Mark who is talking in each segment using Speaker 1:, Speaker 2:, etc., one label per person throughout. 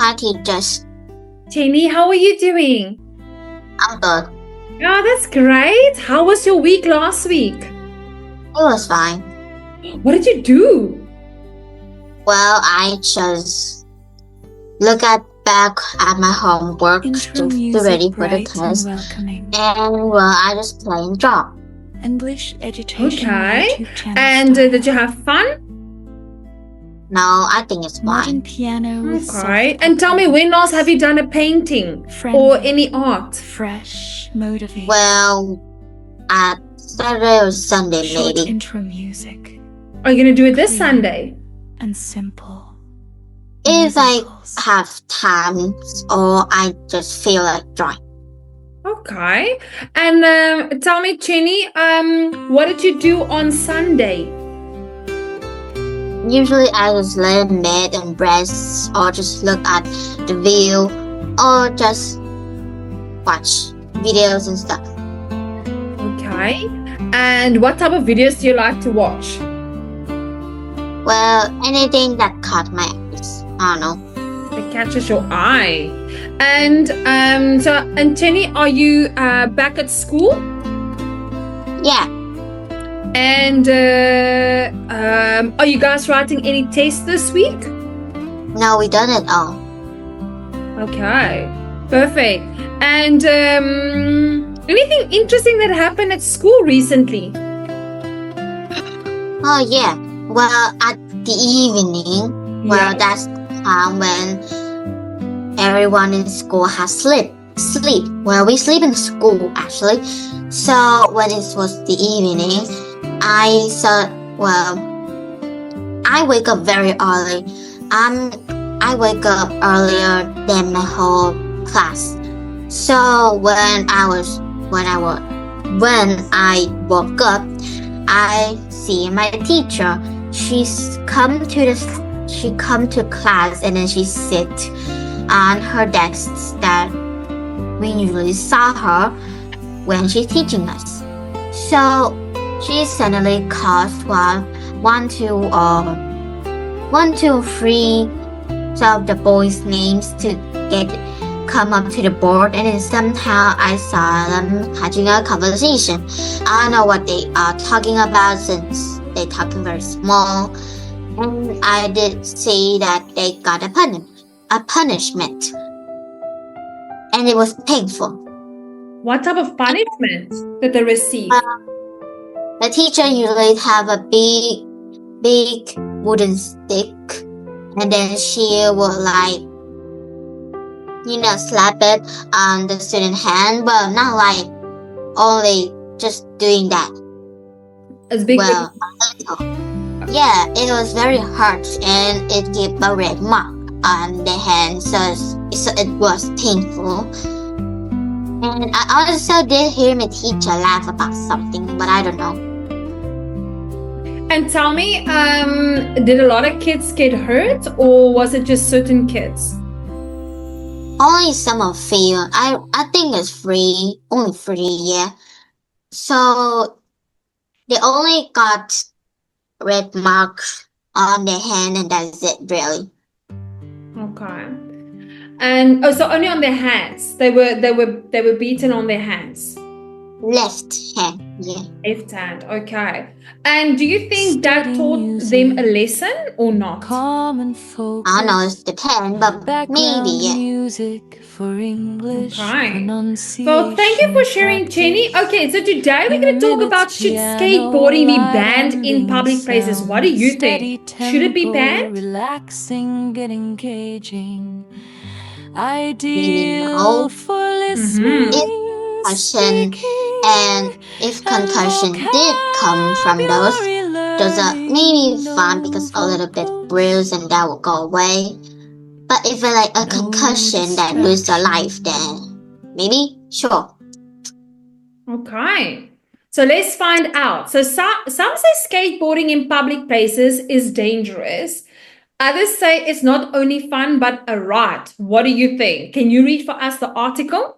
Speaker 1: Hi, teachers.
Speaker 2: Jenny, how are you doing?
Speaker 1: I'm good.
Speaker 2: Oh, that's great. How was your week last week?
Speaker 1: It was fine.
Speaker 2: What did you do?
Speaker 1: Well, I just look back at my homework to be ready for the test. And well, I just play and draw.
Speaker 3: English education
Speaker 2: Okay.
Speaker 3: YouTube channel
Speaker 2: And
Speaker 3: style.
Speaker 2: did you have fun?
Speaker 1: No, I think it's
Speaker 3: Modern
Speaker 1: fine.
Speaker 3: piano with
Speaker 2: Okay.
Speaker 3: soft
Speaker 2: And tell me,
Speaker 3: pop
Speaker 2: when last have you done a painting
Speaker 3: friendly,
Speaker 2: or any art?
Speaker 3: fresh, motivating,
Speaker 1: Well, at Saturday or Sunday
Speaker 3: short
Speaker 1: maybe.
Speaker 3: intro music,
Speaker 2: Are you going to do it this
Speaker 3: Clean.
Speaker 2: Sunday?
Speaker 3: and simple.
Speaker 1: If I
Speaker 3: musicals.
Speaker 1: have time or I just feel like drawing.
Speaker 2: Okay. And tell me, Jenny, what did you do on Sunday?
Speaker 1: Usually I just lay in bed and rest or just look at the view or just watch videos and stuff.
Speaker 2: Okay. And what type of videos do you like to watch?
Speaker 1: Well, anything that caught my eyes. I don't know.
Speaker 2: It catches your eye. And Jenny, are you back at school?
Speaker 1: Yeah,
Speaker 2: And are you guys writing any tests this week?
Speaker 1: no, we done it all.
Speaker 2: Okay, perfect. And anything interesting that happened at school recently?
Speaker 1: Oh yeah. Well, at the evening, well,
Speaker 2: Yeah.
Speaker 1: that's the time when everyone in school has sleep. Well, we sleep in school actually. So when it was the evening, I thought, well, I wake up very early. I wake up earlier than my whole class. So when I woke up, I see my teacher. She come to class and then she sit on her desk that we usually saw her when she's teaching us. So she suddenly calls one, two, three of the boys' names to come up to the board, and then somehow I saw them having a conversation. I don't know what they are talking about since they're talking very small, and I did see that they got a punishment, and it was painful.
Speaker 2: What type of punishment did they receive?
Speaker 1: The teacher usually have a big wooden stick, and then she will slap it on the student hand, but not like only just doing that.
Speaker 2: As big
Speaker 1: Well, a little. Yeah, it was very hard and it gave a red mark on the hand, so it was painful. And I also did hear my teacher laugh about something, but I don't know.
Speaker 2: And tell me, did a lot of kids get hurt, or was it just certain kids?
Speaker 1: Only some of few. I think it's free. Only free, yeah. So they only got red marks on their hand and that's it really.
Speaker 2: Okay. And so only on their hands. They were beaten on their hands.
Speaker 1: Left hand, yeah.
Speaker 2: Left hand. Okay. And do you think that taught them a lesson or not?
Speaker 3: Common
Speaker 1: I don't know, it depends, but maybe, yeah.
Speaker 3: Music for English
Speaker 2: Okay.
Speaker 3: pronunciation.
Speaker 2: Well, thank you for sharing, Jenny. Okay, so today we're going to talk about should skateboarding be banned in public places. What do you think? Should it be banned?
Speaker 3: Relaxing, get engaging.
Speaker 1: No.
Speaker 3: Ideal for listening.
Speaker 1: Concussion, and if concussion did come from those are maybe fun because a little bit bruise and that will go away. But if it's like a concussion that lose a life, then maybe sure.
Speaker 2: Okay. So let's find out. So some say skateboarding in public places is dangerous. Others say it's not only fun but a right. What do you think? Can you read for us the article?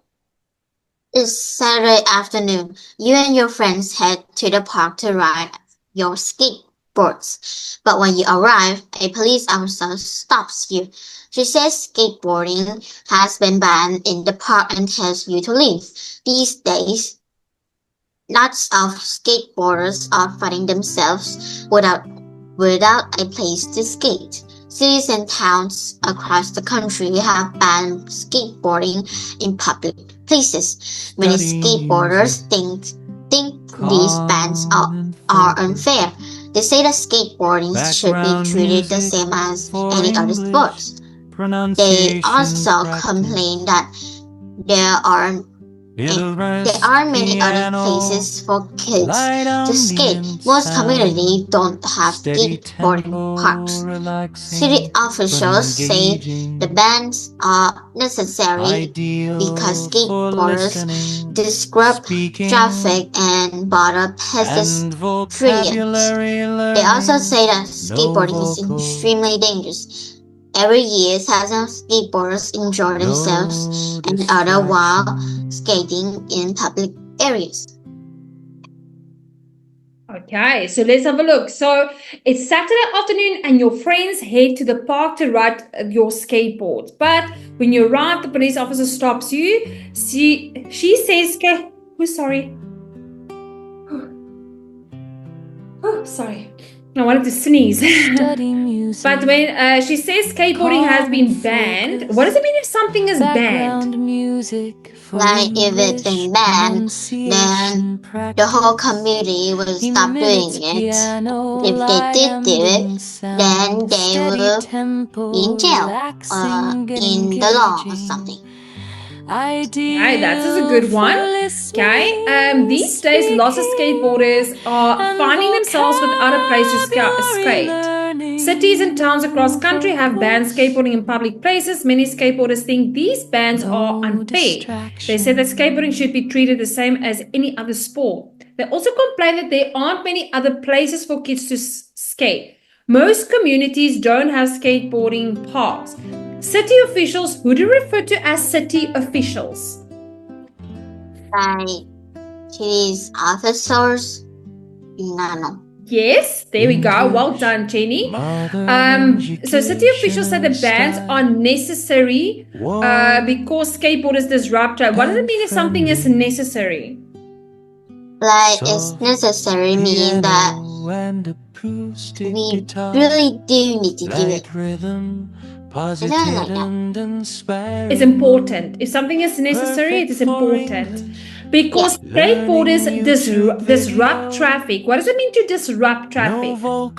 Speaker 1: It's Saturday afternoon. You and your friends head to the park to ride your skate. skateboards. But when you arrive, a police officer stops you. She says skateboarding has been banned in the park and tells you to leave. These days, lots of skateboarders are finding themselves without a place to skate. Cities and towns across the country have banned skateboarding in public places. Many skateboarders think these bans are unfair. They say that skateboarding should be treated the same as any other sports. They also complain that there are many other places for kids to skate. Most communities don't have skateboarding parks. City officials say the bans are necessary because skateboarders disrupt traffic and bother pedestrians. They also say that skateboarding is extremely dangerous. Every year, thousands of skateboarders injure themselves and others while skating in public areas.
Speaker 2: Okay, so let's have a look. So it's Saturday afternoon and your friends head to the park to ride your skateboard. But when you arrive, the police officer stops you. She says, oh, sorry. Oh, sorry. I wanted to sneeze. But when she says skateboarding has been banned, what does it mean if something is banned?
Speaker 1: Like if it's been banned, then the whole community will stop doing it. If they did do it, then they will be in jail or in the law or something.
Speaker 2: Okay, that is a good one. Okay, these days lots of skateboarders are finding themselves without a place to skate. Cities and towns across country have banned skateboarding in public places. Many skateboarders think these bans are unfair. They say that skateboarding should be treated the same as any other sport. They also complain that there aren't many other places for kids to skate. Most communities don't have skateboarding parks. City officials, who do you refer to as city officials?
Speaker 1: Like police officers? No.
Speaker 2: Yes, there we go. Well done, Jenny. So city officials say the bans are necessary because skateboarders disrupt. What does it mean if something is necessary?
Speaker 1: Like it's necessary mean that we really do need to do it.
Speaker 2: It's important. If something is necessary, it is important. Because skateboarders disrupt traffic. What does it mean to disrupt traffic?
Speaker 1: Well,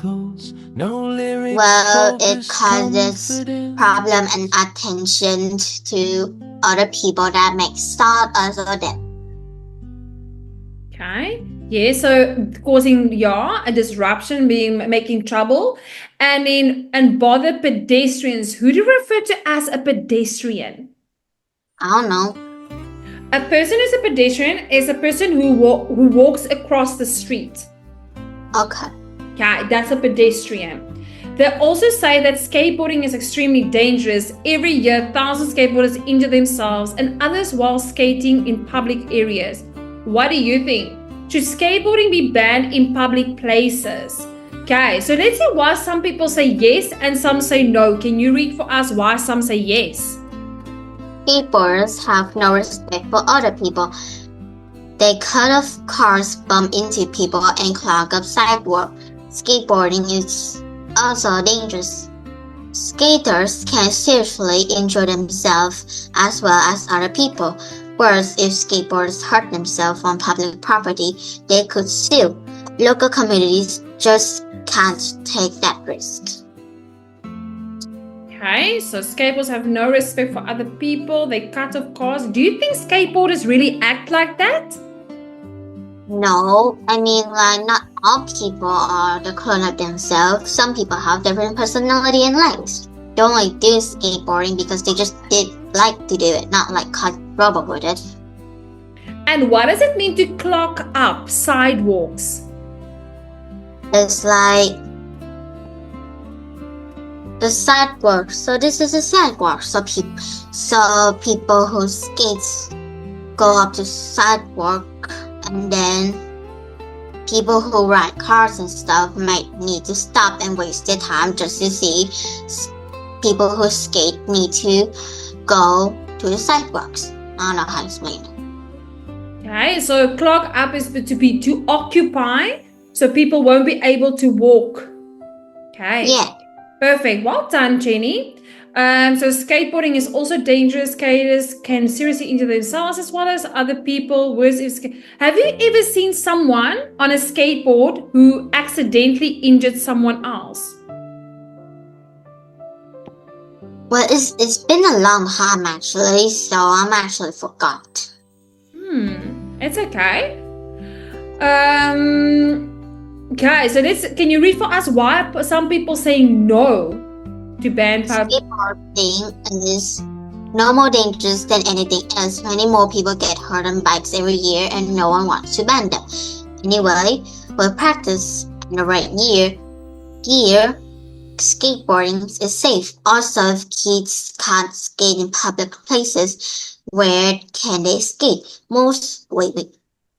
Speaker 1: it causes problem and attention to other people that may start us or them.
Speaker 2: Okay. Yeah, so causing a disruption, making trouble, and bother pedestrians. Who do you refer to as a pedestrian?
Speaker 1: I don't know.
Speaker 2: A person who's a pedestrian is a person who walks across the street.
Speaker 1: Okay,
Speaker 2: that's a pedestrian. They also say that skateboarding is extremely dangerous. Every year, thousands of skateboarders injure themselves and others while skating in public areas. What do you think? Should skateboarding be banned in public places? Okay, so let's see why some people say yes and some say no. Can you read for us why some say yes?
Speaker 1: Skateboarders have no respect for other people. They cut off cars, bump into people, and clog up sidewalks. Skateboarding is also dangerous. Skaters can seriously injure themselves as well as other people. Worse, if skateboarders hurt themselves on public property, they could sue. Local communities just can't take that risk.
Speaker 2: Okay, so skateboarders have no respect for other people. They cut off cars. Do you think skateboarders really act like that?
Speaker 1: No, I mean, like, not all people are the clone of themselves. Some people have different personality and likes. They only do skateboarding because they just like to do it, not like cut rubber with it.
Speaker 2: And what does it mean to clog up sidewalks?
Speaker 1: It's like the sidewalk. So this is a sidewalk. So people who skates go up to sidewalk and then people who ride cars and stuff might need to stop and waste their time just to see people who skate need to go to the sidewalks. I don't know how to explain it.
Speaker 2: Okay, so clog up is to occupy, so people won't be able to walk. Okay.
Speaker 1: Yeah.
Speaker 2: Perfect. Well done, Jenny. So skateboarding is also dangerous. Skaters can seriously injure themselves as well as other people. Have you ever seen someone on a skateboard who accidentally injured someone else?
Speaker 1: Well, it's been a long time actually, so I'm actually forgot.
Speaker 2: It's okay. Okay, so can you read for us why some people saying no to ban
Speaker 1: Skateboarding is no more dangerous than anything else. Many more people get hurt on bikes every year and no one wants to ban them. Anyway, with practice and the right gear, skateboarding is safe. Also, if kids can't skate in public places, where can they skate?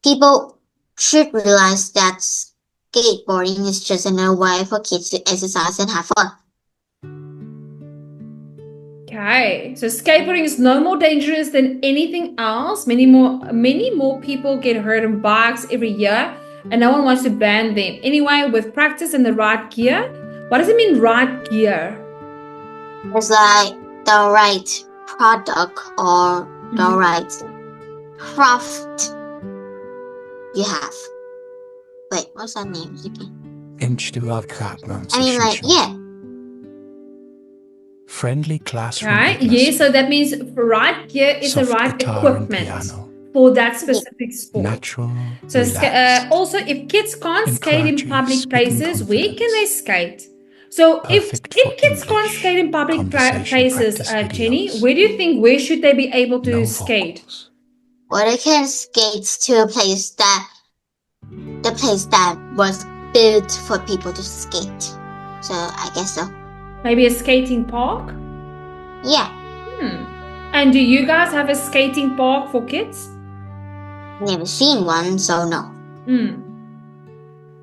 Speaker 1: People should realize that skateboarding is just another way for kids to exercise and have fun.
Speaker 2: Okay, so skateboarding is no more dangerous than anything else. Many more people get hurt on bikes every year, and no one wants to ban them. Anyway, with practice and the right gear, what does it mean, right gear?
Speaker 1: It's like the right product or the right craft you have. Wait, what's that name again?
Speaker 4: Friendly classroom.
Speaker 2: Okay, yeah, so that means right gear is the right equipment for that specific sport.
Speaker 4: Natural,
Speaker 2: so also, if kids can't skate in public places, where can they skate? So if kids can't skate in public places, Jenny, where should they be able to skate?
Speaker 1: Well, they can skate to a place that was built for people to skate. So I guess so.
Speaker 2: Maybe a skating park?
Speaker 1: Yeah.
Speaker 2: And do you guys have a skating park for kids?
Speaker 1: Never seen one, so no.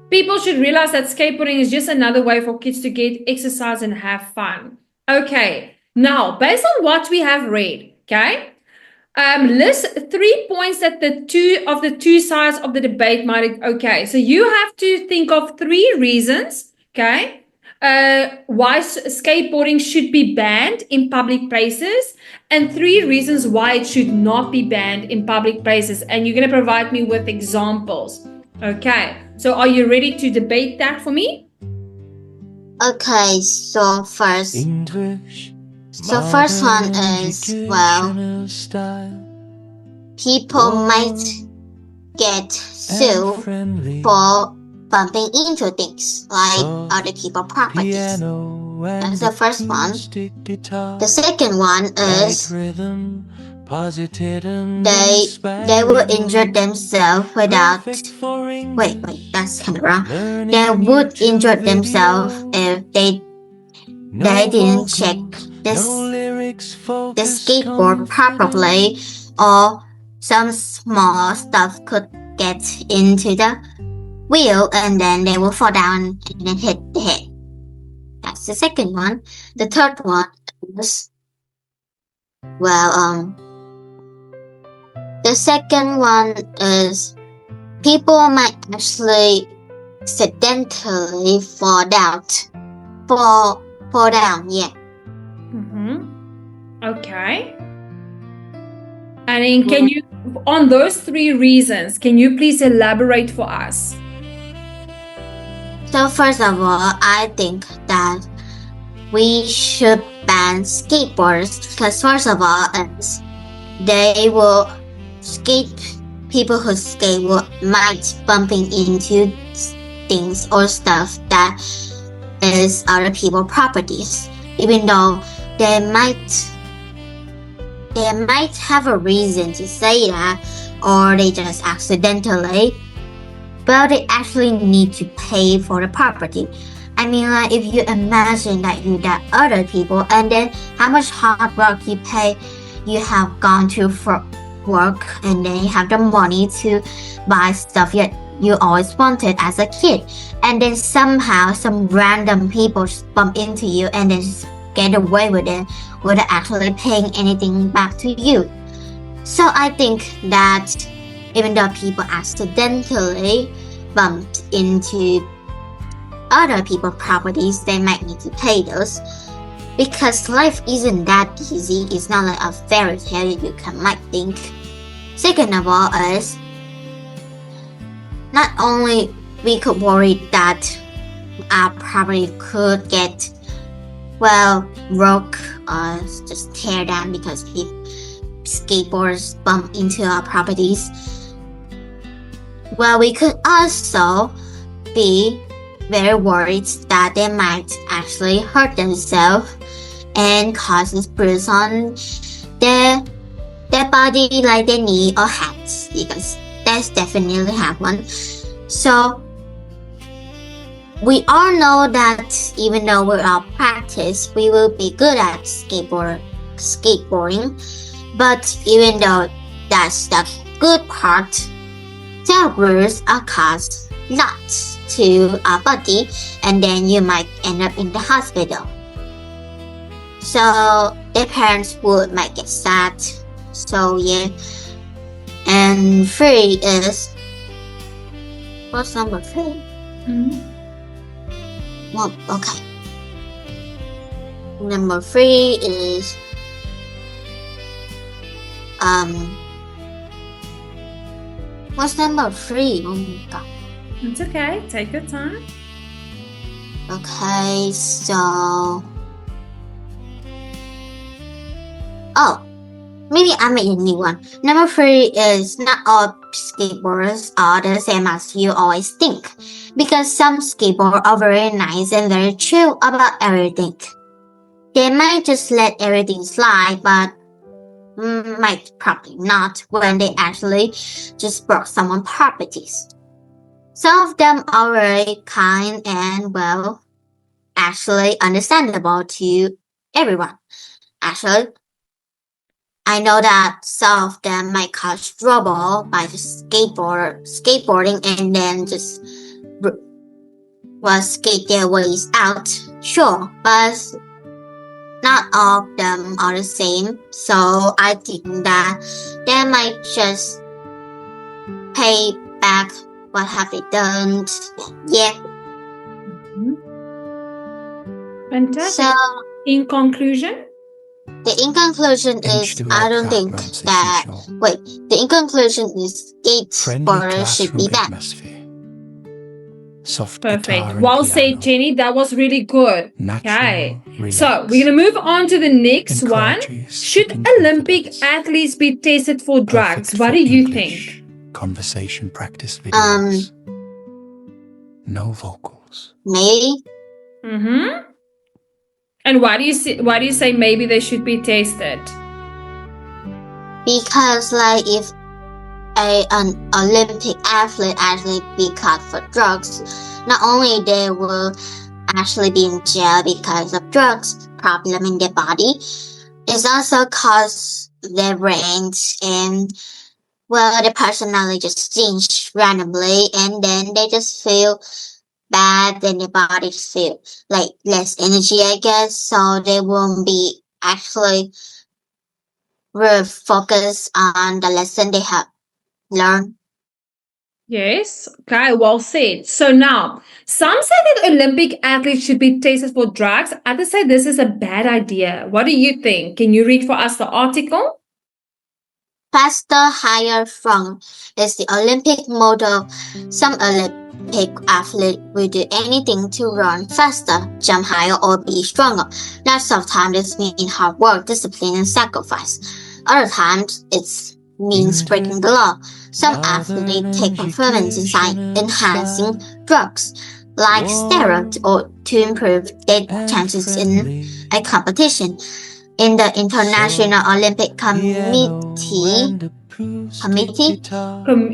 Speaker 2: People should realize that skateboarding is just another way for kids to get exercise and have fun. Okay, now based on what we have read, okay, list 3 points that the two sides of the debate might. Okay, so you have to think of 3 reasons, okay, why skateboarding should be banned in public places, and 3 reasons why it should not be banned in public places, and you're going to provide me with examples. Okay, so are you ready to debate that for me?
Speaker 1: Okay, so first one is, well, people might get sued for bumping into things like other people's properties. That's the first one. The second one is they will injure themselves without. Wait, that's kind of wrong. They would injure themselves if they didn't check the skateboard properly, or some small stuff could get into the wheel and then they will fall down and then hit the head. That's the second one. The third one is, well, the second one is people might actually accidentally fall down, yeah.
Speaker 2: Okay. And then can you, on those 3 reasons, can you please elaborate for us?
Speaker 1: So first of all, I think that we should ban skateboarders because first of all, people who skate might bumping into things or stuff that is other people's properties, even though they might have a reason to say that, or they just accidentally, but they actually need to pay for the property. I mean, like, if you imagine that you got other people and then how much hard work you have gone to for work, and then you have the money to buy stuff you always wanted as a kid, and then somehow some random people just bump into you and then just get away with it without actually paying anything back to you. So I think that even though people accidentally bumped into other people's properties, they might need to pay those. Because life isn't that easy. It's not like a fairy tale you might think. Second of all is, not only we could worry that our property could get, broke or just tear down because skateboarders bump into our properties. We could also be very worried that they might actually hurt themselves and causes bruise on their body, like their knee or hands, because that's definitely happen. So we all know that even though we're all practice, we will be good at skateboarding. But even though that's the good part, the bruise are caused not to our body, and then you might end up in the hospital. So their parents might get sad. So yeah. And 3 is, what's number 3? Okay. Number 3 is what's number 3? Oh my god.
Speaker 2: It's okay. Take your time.
Speaker 1: Okay, so maybe I made a new one. Number 3 is, not all skateboarders are the same as you always think, because some skateboarders are very nice and very chill about everything. They might just let everything slide, but might probably not when they actually just broke someone's properties. Some of them are very kind and actually understandable to everyone. Actually, I know that some of them might cause trouble by just skateboarding and then just skate their ways out. Sure, but not all of them are the same. So I think that they might just pay back what have they done. Yeah.
Speaker 2: Fantastic.
Speaker 1: So
Speaker 2: in conclusion,
Speaker 1: the in conclusion is, I don't think that, the in conclusion is skateboarders should be banned.
Speaker 4: Soft
Speaker 2: perfect. Well said, Jenny. That was really good. Okay. So we're going to move on to the next one. Should Olympic athletes be tested for drugs? What do you think?
Speaker 4: Conversation practice videos. No vocals.
Speaker 1: Maybe.
Speaker 2: And why do you say maybe they should be tested?
Speaker 1: Because if an Olympic athlete actually be caught for drugs, not only they will actually be in jail because of drugs problem in their body, it's also cause their brains and their personality just change randomly, and then they just feel bad, and their body feel like less energy, I guess, so they won't be actually really focused on the lesson they have learned.
Speaker 2: Yes. Okay, well said. So now, some say that Olympic athletes should be tested for drugs. Others say this is a bad idea. What do you think? Can you read for us the article?
Speaker 1: Faster, higher, stronger is the Olympic motto. Some Olympic athletes will do anything to run faster, jump higher, or be stronger. Lots of times this means hard work, discipline, and sacrifice. Other times it means breaking the law. Some athletes take performance enhancing drugs like steroids or to improve their chances in a competition. In the International Olympic Committee, Committee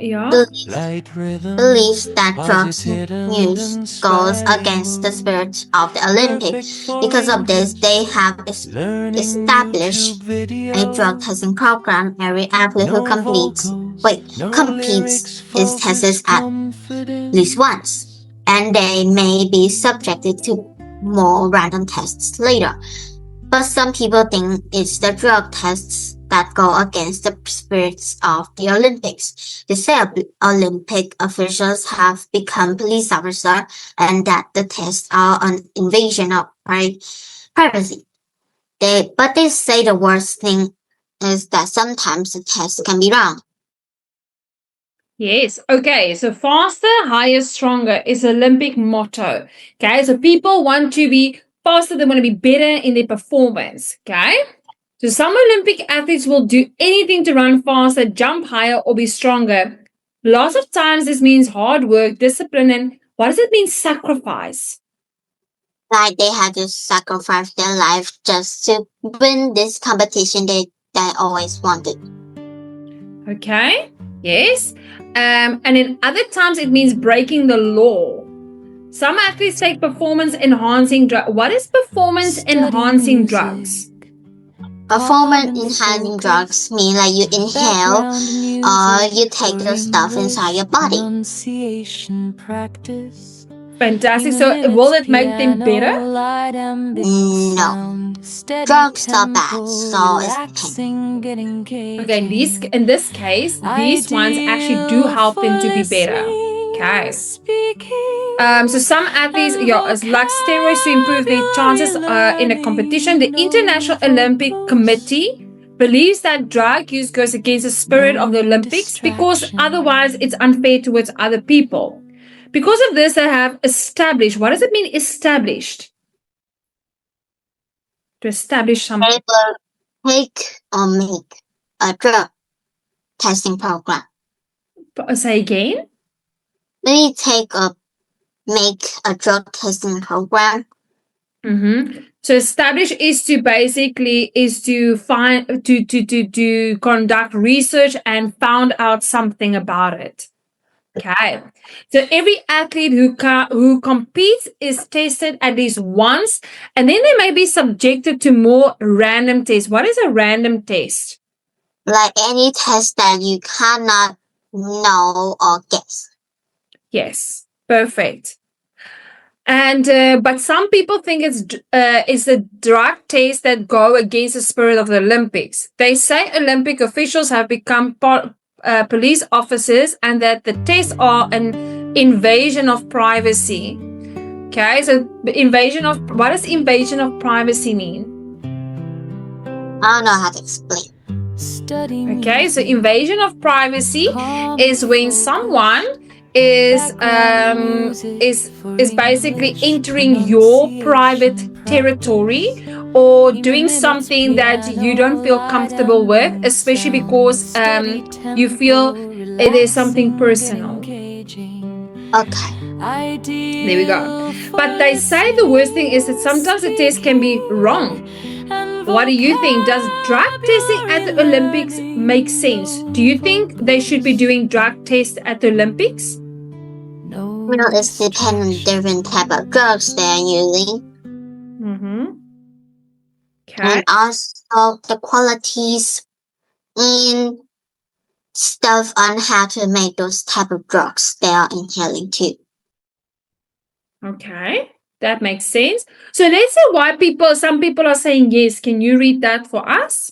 Speaker 2: Yeah.
Speaker 1: believes that drugs use goes against the spirit of the Olympics. Because of this, they have established a drug testing program. Every athlete who competes is tested at least once, and they may be subjected to more random tests later. But some people think it's the drug tests that go against the spirits of the Olympics. They say Olympic officials have become police officers and that the tests are an invasion of privacy. But they say the worst thing is that sometimes the tests can be wrong.
Speaker 2: Yes. Okay. So faster, higher, stronger is Olympic motto. Okay. So people want to be faster. They want to be better in their performance. Okay. So some Olympic athletes will do anything to run faster, jump higher, or be stronger. Lots of times this means hard work, discipline, and what does it mean sacrifice?
Speaker 1: Like they had to sacrifice their life just to win this competition they always wanted.
Speaker 2: Okay. Yes. And in other times it means breaking the law. Some athletes take performance enhancing drugs. What is performance enhancing drugs?
Speaker 1: Performance enhancing drugs mean like you inhale or you take the stuff inside your body.
Speaker 2: Fantastic. So will it make them better?
Speaker 1: No. Drugs are bad, so it's pain.
Speaker 2: Okay, in this case, these ones actually do help them to be better. Okay. So some athletes, like steroids to improve their chances in a competition. The International Olympic Committee believes that drug use goes against the spirit of the Olympics because otherwise it's unfair towards other people. Because of this, they have established. What does it mean, established? To establish something.
Speaker 1: They will take or make a drug testing program.
Speaker 2: Say again?
Speaker 1: Maybe make a drug testing program.
Speaker 2: So establish is to basically find to conduct research and found out something about it. Okay. So every athlete who competes is tested at least once, and then they may be subjected to more random tests. What is a random test?
Speaker 1: Like any test that you cannot know or guess.
Speaker 2: Yes, perfect. And but some people think it's a drug test that go against the spirit of the Olympics. They say Olympic officials have become police officers and that the tests are an invasion of privacy. Okay, so what does invasion of privacy mean?
Speaker 1: I don't know how to explain.
Speaker 2: Okay, so invasion of privacy is when someone is basically entering your private territory or doing something that you don't feel comfortable with, especially because you feel it is something personal.
Speaker 1: Okay.
Speaker 2: There we go. But they say the worst thing is that sometimes the test can be wrong. What do you think? Does drug testing at the Olympics make sense? Do you think they should be doing drug tests at the Olympics?
Speaker 1: Well, it's depending on different type of drugs they're using.
Speaker 2: Okay.
Speaker 1: And also the qualities and stuff on how to make those type of drugs they are inhaling too.
Speaker 2: Okay, that makes sense. So let's say some people are saying yes. Can you read that for us?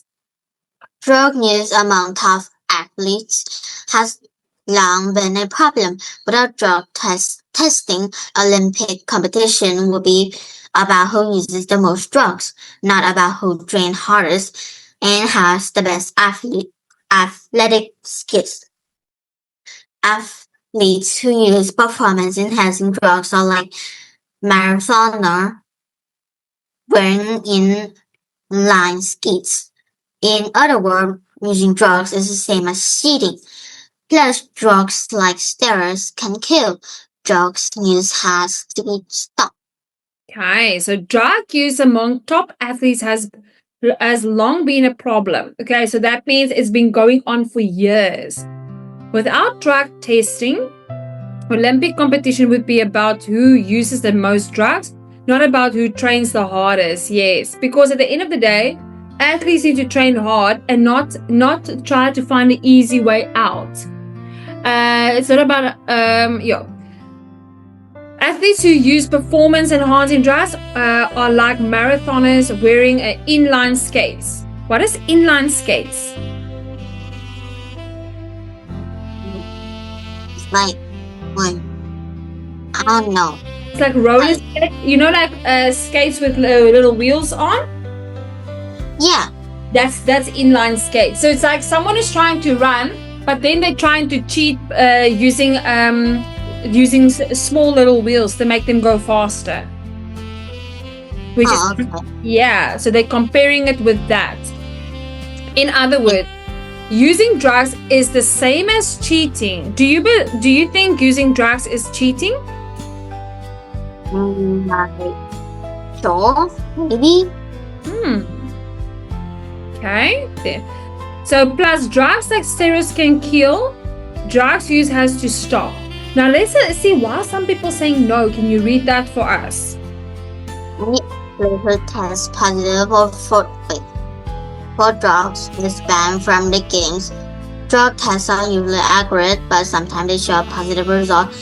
Speaker 1: Drug use among top athletes has long been a problem. Without drug testing, Olympic competition will be about who uses the most drugs, not about who trains hardest and has the best athletic skills. Athletes who use performance-enhancing drugs are like marathoner wearing in-line skates. In other words, using drugs is the same as cheating. Plus, drugs like steroids can kill. Drugs use has to be stopped.
Speaker 2: Okay, so drug use among top athletes has has long been a problem. Okay, so that means it's been going on for years. Without drug testing, Olympic competition would be about who uses the most drugs, not about who trains the hardest. Yes, because at the end of the day, athletes need to train hard and not try to find the easy way out. It's not about athletes who use performance enhancing drugs are like marathoners wearing inline skates. What is inline skates?
Speaker 1: It's like, what? I don't know.
Speaker 2: It's like roller skates. You know, like skates with little wheels on.
Speaker 1: Yeah.
Speaker 2: That's inline skate. So it's like someone is trying to run, but then they're trying to cheat using small little wheels to make them go faster. Which is
Speaker 1: okay.
Speaker 2: yeah. So they're comparing it with that. In other words, using drugs is the same as cheating. Do you think using drugs is cheating?
Speaker 1: Sure, maybe.
Speaker 2: Okay. Then. So plus drugs like steroids can kill. Drugs use has to stop. Now let's see why some people saying no. Can you read that for us?
Speaker 1: Later test positive for drugs is banned from the games. Drug tests are usually accurate, but sometimes they show a positive result,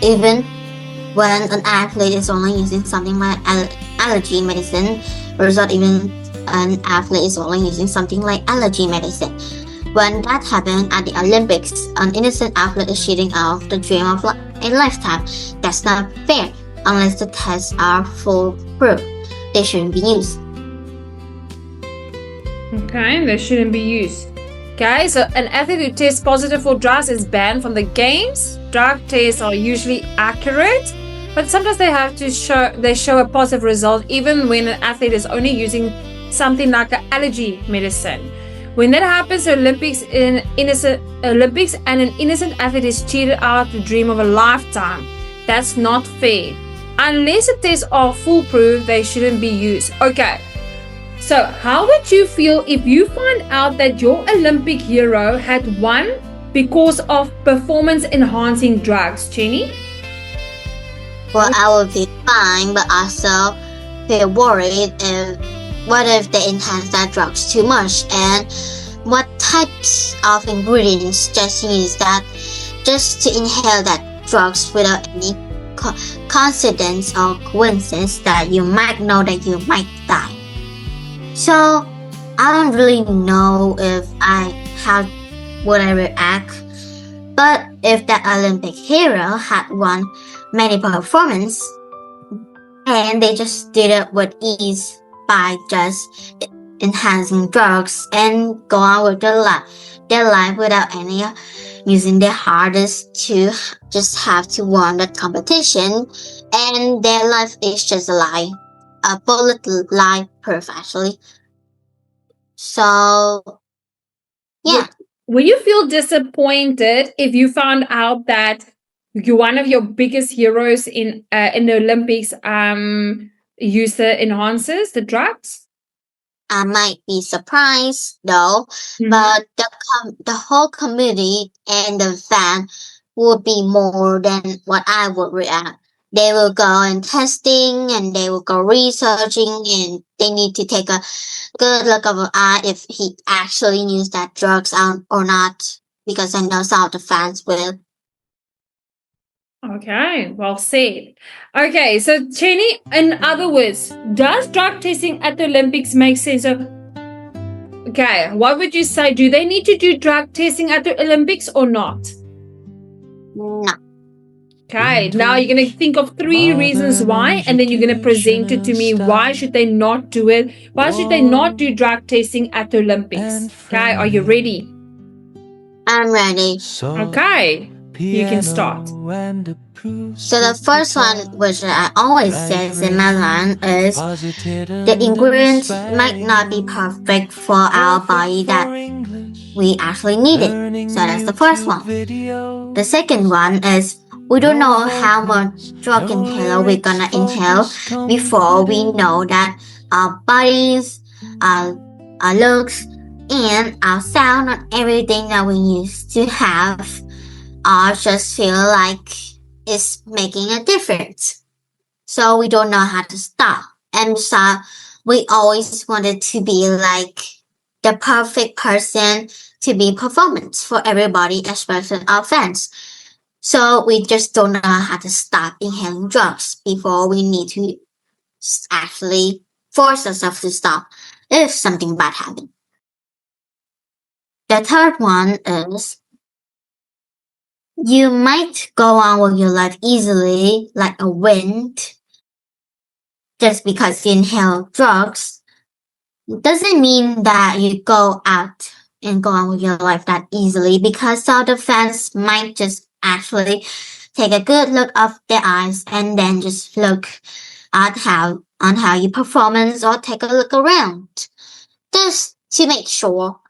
Speaker 1: even when an athlete is only using something like allergy medicine. Even an athlete is only using something like allergy medicine. When that happens at the Olympics, an innocent athlete is cheating out of the dream of a lifetime. That's not fair. Unless the tests are foolproof, they shouldn't be used.
Speaker 2: Okay, they shouldn't be used. Okay, so an athlete who tests positive for drugs is banned from the games. Drug tests are usually accurate, but sometimes they show a positive result even when an athlete is only using something like an allergy medicine. When that happens, Olympics and an innocent athlete is cheated out of the dream of a lifetime. That's not fair. Unless the tests are foolproof, they shouldn't be used. Okay. So, how would you feel if you find out that your Olympic hero had won because of performance enhancing drugs, Jenny?
Speaker 1: Well, I would be fine, but also feel worried what if they enhance that drugs too much, and what types of ingredients just use that just to inhale that drugs without any coincidence or coincidence that you might know that you might die. So I don't really know how would I react, but if that Olympic hero had won many performance and they just did it with ease by just enhancing drugs and go on with their life without any using their hardest to just have to win that competition, and their life is just a lie, a bullet lie proof actually. So yeah.
Speaker 2: Will you feel disappointed if you found out that one of your biggest heroes in the Olympics use the enhancers, the drugs?
Speaker 1: I might be surprised though, but the whole community and the fan would be more than what I would react. They will go and testing and they will go researching, and they need to take a good look of an eye if he actually used that drugs or not, because I know some of the fans will.
Speaker 2: Okay, well said. Okay, so Jenny, in other words, does drug testing at the Olympics make sense? So, okay, what would you say? Do they need to do drug testing at the Olympics or not?
Speaker 1: No.
Speaker 2: Okay, now you're going to think of 3 reasons why, and then you're going to present it to me. Why should they not do it? Why should they not do drug testing at the Olympics? Okay, are you ready?
Speaker 1: I'm ready.
Speaker 2: Okay, you can start.
Speaker 1: So the first one, which I always says in my line, is the ingredients might not be perfect for our body that we actually need it. So that's the first one. The second one is we don't know how much drug inhaler we're gonna inhale before we know that our bodies our looks, and our sound, not everything that we used to have just feel like it's making a difference. So we don't know how to stop. And so we always wanted to be like the perfect person to be performance for everybody, especially our fans. So we just don't know how to stop inhaling drugs before we need to actually force ourselves to stop if something bad happens. The third one is you might go on with your life easily like a wind just because you inhale drugs. It doesn't mean that you go out and go on with your life that easily, because some of the fans might just actually take a good look of their eyes and then just look at how your performance or take a look around just to make sure,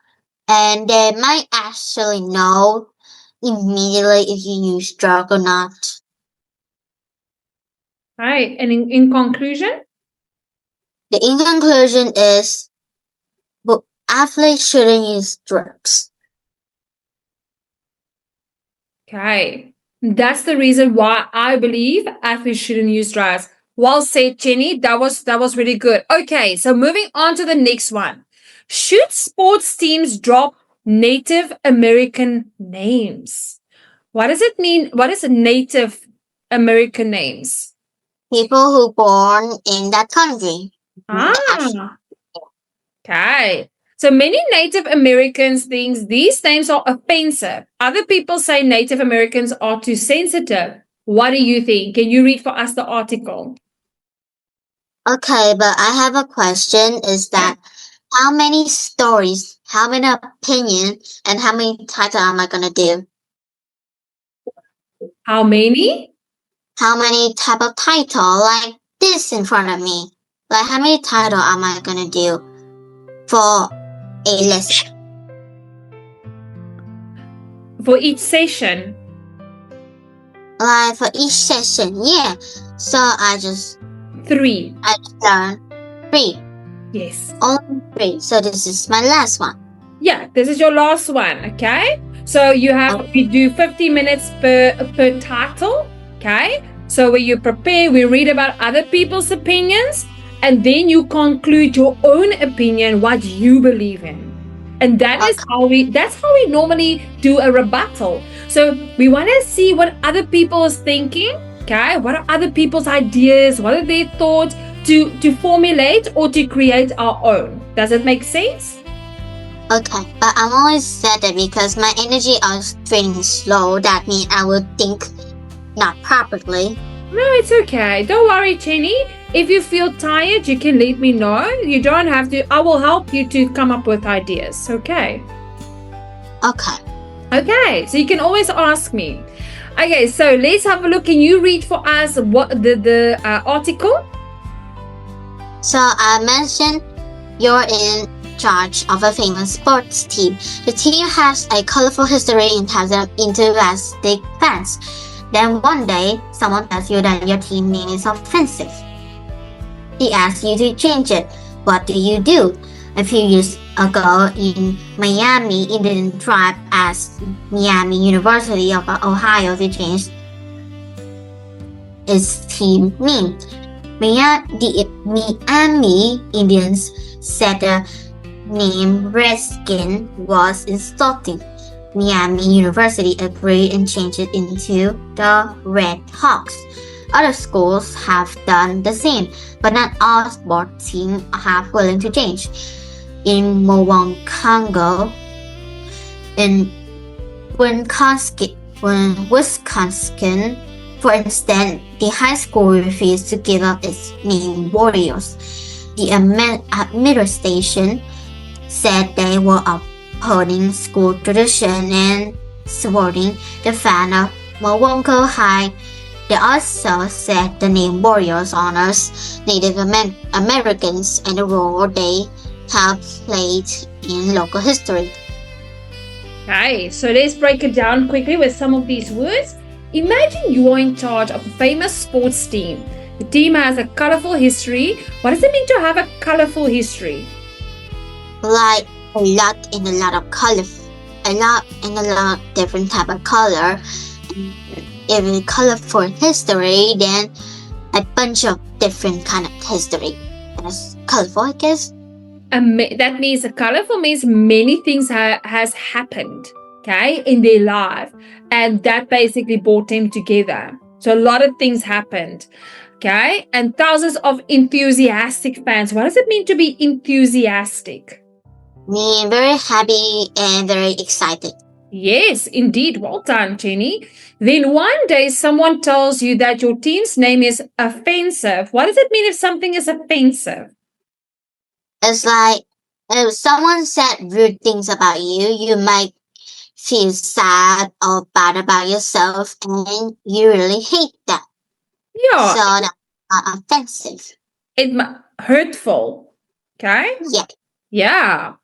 Speaker 1: and they might actually know immediately if you use drug or not.
Speaker 2: Right. And in conclusion?
Speaker 1: The in conclusion is, well, athletes shouldn't use drugs.
Speaker 2: Okay. That's the reason why I believe athletes shouldn't use drugs. Well said, Jenny. That was really good. Okay, so moving on to the next one. Should sports teams drop Native American names? What does it mean? What is Native American names?
Speaker 1: People who born in that country.
Speaker 2: Ah, okay. So many Native Americans think these names are offensive. Other people say Native Americans are too sensitive. What do you think? Can you read for us the article?
Speaker 1: Okay, but I have a question, is that how many stories, how many opinions, and how many titles am I going to do?
Speaker 2: How many?
Speaker 1: How many type of title like this in front of me? Like how many title am I going to do for a lesson?
Speaker 2: For each session?
Speaker 1: Like for each session, yeah. So I just
Speaker 2: 3.
Speaker 1: learn 3.
Speaker 2: Yes.
Speaker 1: Only 3. So this is my last one.
Speaker 2: Yeah, this is your last one, okay? So we do 50 minutes per title, okay? So when you prepare, we read about other people's opinions, and then you conclude your own opinion, what you believe in. And that's how we normally do a rebuttal. So we want to see what other people is thinking, okay? What are other people's ideas? What are their thoughts to formulate or to create our own? Does it make sense?
Speaker 1: Okay, but I'm always sad that because my energy is draining slow, that means I will think not properly.
Speaker 2: No, it's okay. Don't worry, Jenny. If you feel tired, you can let me know. You don't have to. I will help you to come up with ideas, okay?
Speaker 1: Okay.
Speaker 2: Okay, so you can always ask me. Okay, so let's have a look. Can you read for us what the article?
Speaker 1: So I mentioned you're in charge of a famous sports team. The team has a colorful history and has enthusiastic fans. Then one day, someone tells you that your team name is offensive. He asks you to change it. What do you do? A few years ago in Miami, Indian tribe asked Miami University of Ohio to change its team name. The Miami Indians said the name Redskin was insulting. Miami University agreed and changed it into the Red Hawks. Other schools have done the same, but not all sports teams are willing to change. In Mowankongo, in Wisconsin, for instance, the high school refused to give up its name Warriors. The administration said they were upholding school tradition and supporting the fan of Mowanko High. They also said the name Warriors honors Native Americans and the role they have played in local history.
Speaker 2: Okay, so let's break it down quickly with some of these words. Imagine you are in charge of a famous sports team. The team has a colorful history. What does it mean to have a colorful history?
Speaker 1: like a lot in a lot of color, a lot in a lot of different type of color. If it's colorful history, then a bunch of different kind of history. That's colorful, I guess.
Speaker 2: That means colorful means many things has happened, okay, in their life, and that basically brought them together. So a lot of things happened, okay, and thousands of enthusiastic fans. What does it mean to be enthusiastic?
Speaker 1: Me very happy and very excited.
Speaker 2: Yes, indeed. Well done, Jenny. Then one day someone tells you that your team's name is offensive. What does it mean if something is offensive?
Speaker 1: It's like if someone said rude things about you, you might feel sad or bad about yourself, and you really hate that.
Speaker 2: Yeah,
Speaker 1: So that's not offensive.
Speaker 2: hurtful. Okay.
Speaker 1: Yeah.
Speaker 2: Yeah.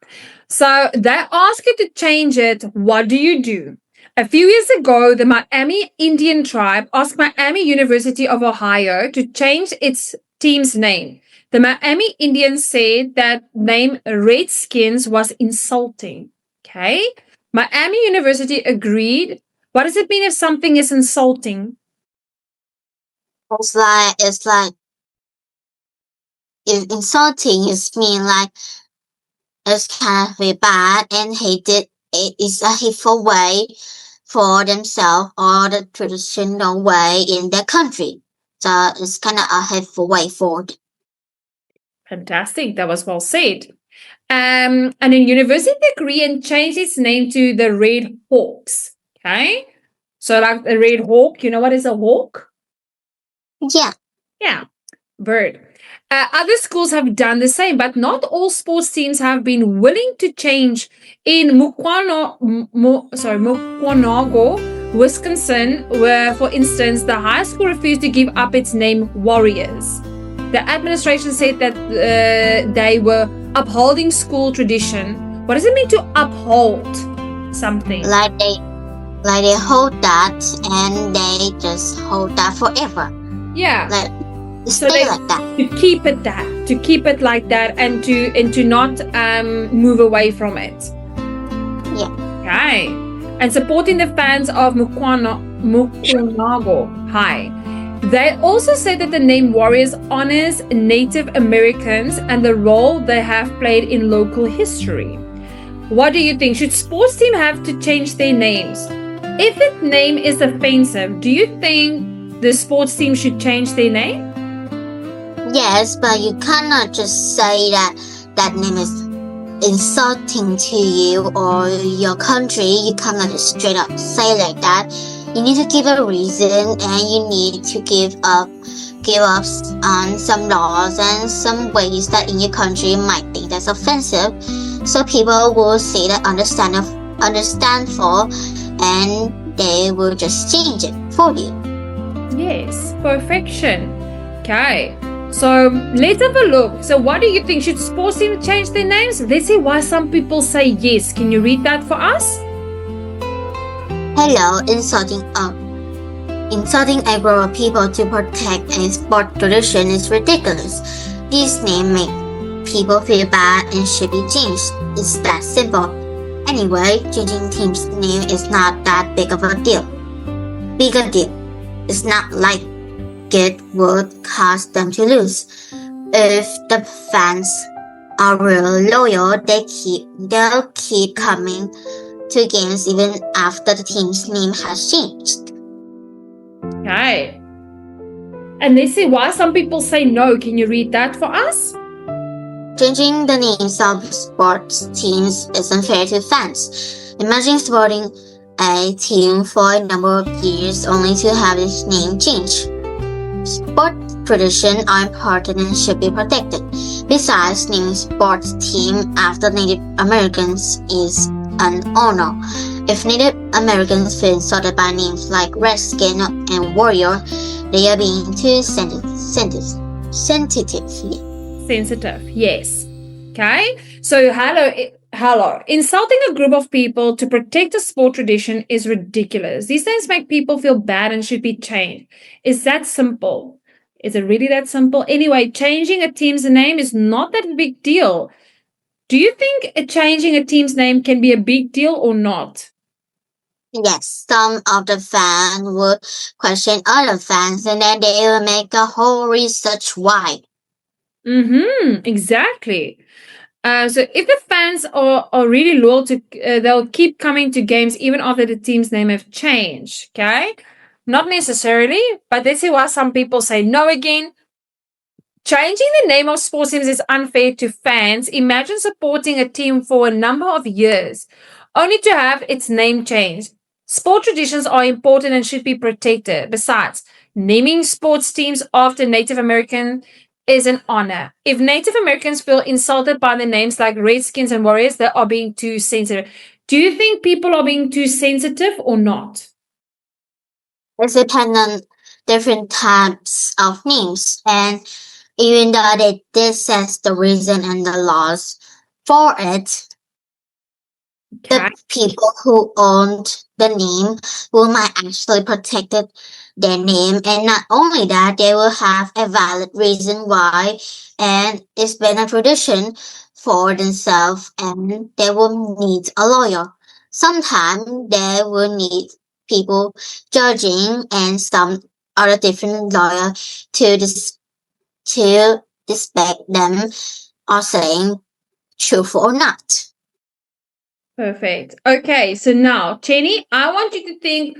Speaker 2: So they ask you to change it. What do you do? A few years ago, the Miami Indian tribe asked Miami University of Ohio to change its team's name. The Miami Indians said that name Redskins was insulting. Okay. Miami University agreed. What does it mean if something is insulting?
Speaker 1: It's like if insulting is mean like it's kind of very bad and hated. It is a hateful way for themselves or the traditional way in their country. So it's kind of a hateful way forward.
Speaker 2: Fantastic. That was well said. And then university agreed and changed its name to the Red Hawks. Okay. So like the Red Hawk, you know what is a hawk?
Speaker 1: Yeah.
Speaker 2: Yeah, bird. Other schools have done the same, but not all sports teams have been willing to change. In Mukwonago, Wisconsin, where, for instance, the high school refused to give up its name Warriors. The administration said that they were upholding school tradition. What does it mean to uphold something?
Speaker 1: Like they hold that and they just hold that forever.
Speaker 2: Yeah.
Speaker 1: Like
Speaker 2: So
Speaker 1: stay
Speaker 2: they-
Speaker 1: like that.
Speaker 2: to keep it like that, and to not move away from it.
Speaker 1: Yeah.
Speaker 2: Okay. And supporting the fans of Mukwonago High. They also say that the name Warriors honors Native Americans and the role they have played in local history. What do you think? Should sports team have to change their names? If the name is offensive, do you think the sports team should change their name?
Speaker 1: Yes, but you cannot just say that that name is insulting to you or your country. You cannot just straight up say like that. You need to give a reason and you need to give up on some laws and some ways that in your country might think that's offensive. So people will say that understandable and they will just change it for you.
Speaker 2: Yes, perfection. Okay, so let's have a look. So what do you think? Should sports teams change their names? Let's see why some people say yes. Can you read that for us?
Speaker 1: Hello, insulting a group of people to protect a sport tradition is ridiculous. This name makes people feel bad and should be changed. It's that simple. Anyway, changing team's name is not that big of a deal. Bigger deal. It's not like it would cause them to lose. If the fans are real loyal, they'll keep coming to games even after the team's name has changed.
Speaker 2: Okay. And let's see why some people say no. Can you read that for us?
Speaker 1: Changing the names of sports teams isn't fair to fans. Imagine supporting a team for a number of years only to have its name changed. Sport traditions are important and should be protected. Besides, naming sports team after Native Americans is an honor. If Native Americans feel insulted by names like Redskin and Warrior, they are being too sensitive.
Speaker 2: Sensitive, yes. Okay, so hello. Insulting a group of people to protect a sport tradition is ridiculous. These things make people feel bad and should be changed. Is that simple? Is it really that simple? Anyway, changing a team's name is not that big deal. Do you think changing a team's name can be a big deal or not?
Speaker 1: Yes, some of the fans would question other fans and then they will make a whole research why.
Speaker 2: Exactly. So if the fans are really loyal to, they'll keep coming to games even after the team's name have changed. Okay, not necessarily, but let's see why some people say no again. Changing the name of sports teams is unfair to fans. Imagine supporting a team for a number of years, only to have its name changed. Sport traditions are important and should be protected. Besides, naming sports teams after Native American is an honor. If Native Americans feel insulted by the names like Redskins and Warriors, they are being too sensitive. Do you think people are being too sensitive or not?
Speaker 1: It's depends on different types of names, and even though this says the reason and the laws for it,
Speaker 2: Okay.
Speaker 1: the people who owned the name will might actually protect their name, and not only that, they will have a valid reason why, and it's been a tradition for themselves, and they will need a lawyer. Sometimes they will need people judging and some other different lawyer to to respect them or saying truth or not.
Speaker 2: Perfect. Okay, so now, Chenny, I want you to think,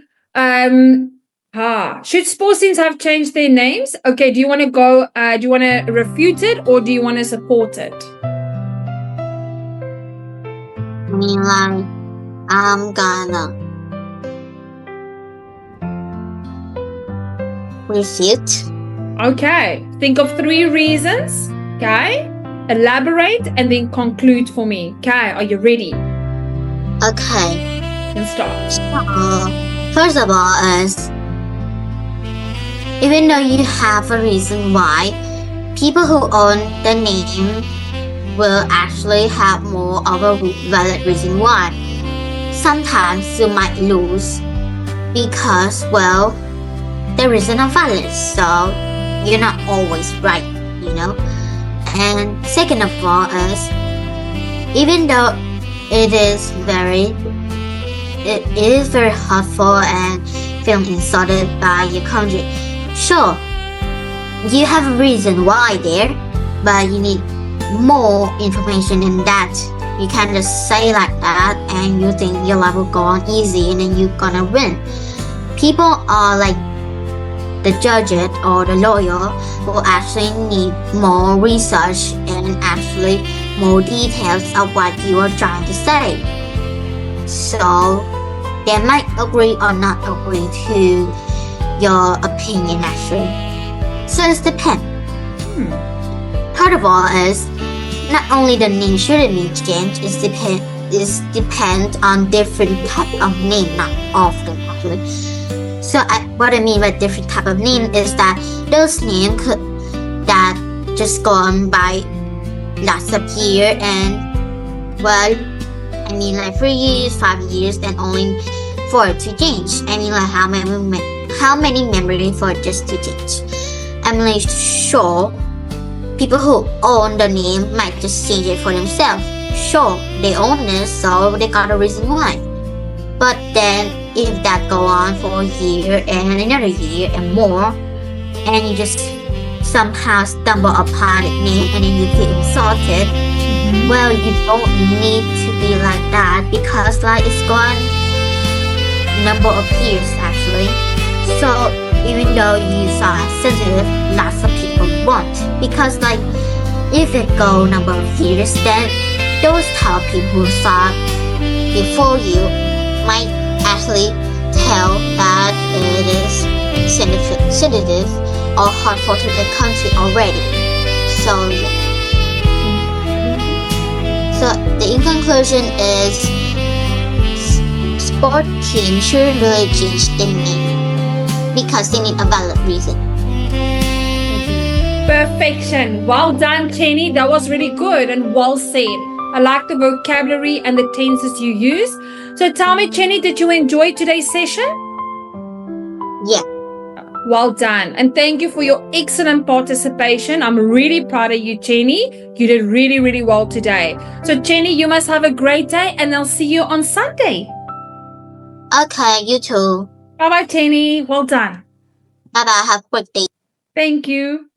Speaker 2: should sports teams have changed their names? Okay, do you want to go, do you want to refute it or do you want to support it?
Speaker 1: I mean, like, I'm gonna refute.
Speaker 2: Okay, think of 3 reasons, okay? Elaborate and then conclude for me. Okay, are you ready?
Speaker 1: Okay.
Speaker 2: Let's start.
Speaker 1: First of all, is even though you have a reason why, people who own the name will actually have more of a valid reason why. Sometimes you might lose because, well, the reason are valid, so you're not always right, you know. And second of all is, even though it is very hurtful and feeling insulted by your country, sure, you have a reason why there, but you need more information than that. You can't just say like that and you think your life will go on easy and then you're gonna win. People are like the judge or the lawyer will actually need more research and actually more details of what you are trying to say. So they might agree or not agree to your opinion actually. So it depends. Third of all is not only the name shouldn't be changed, it depend on different type of name, not all of them actually. So what I mean by different type of name is that those names that just go on by lots of years and, well, I mean like 3 years, 5 years, and only for it to change. I mean like how many memory for it just to change. I'm like sure people who own the name might just change it for themselves. Sure, they own it, so they got a reason why. But then if that go on for a year and another year and more, and you just somehow stumble upon it name and then you feel insulted, well, you don't need to be like that because like it's gone number of years actually. So even though you are sensitive, lots of people won't, because like if it go number of years, then those type of people who saw before you might actually tell that it is sensitive or harmful to the country already. So yeah. So the in conclusion is sport teams shouldn't really change their name because they need a valid reason.
Speaker 2: Perfection. Well done, Chenny. That was really good and well said. I like the vocabulary and the tenses you use. So tell me, Chenny, did you enjoy today's session?
Speaker 1: Yeah.
Speaker 2: Well done. And thank you for your excellent participation. I'm really proud of you, Jenny. You did really, really well today. So, Jenny, you must have a great day and I'll see you on Sunday.
Speaker 1: Okay, you too.
Speaker 2: Bye bye, Jenny. Well done.
Speaker 1: Bye bye. Have a great day.
Speaker 2: Thank you.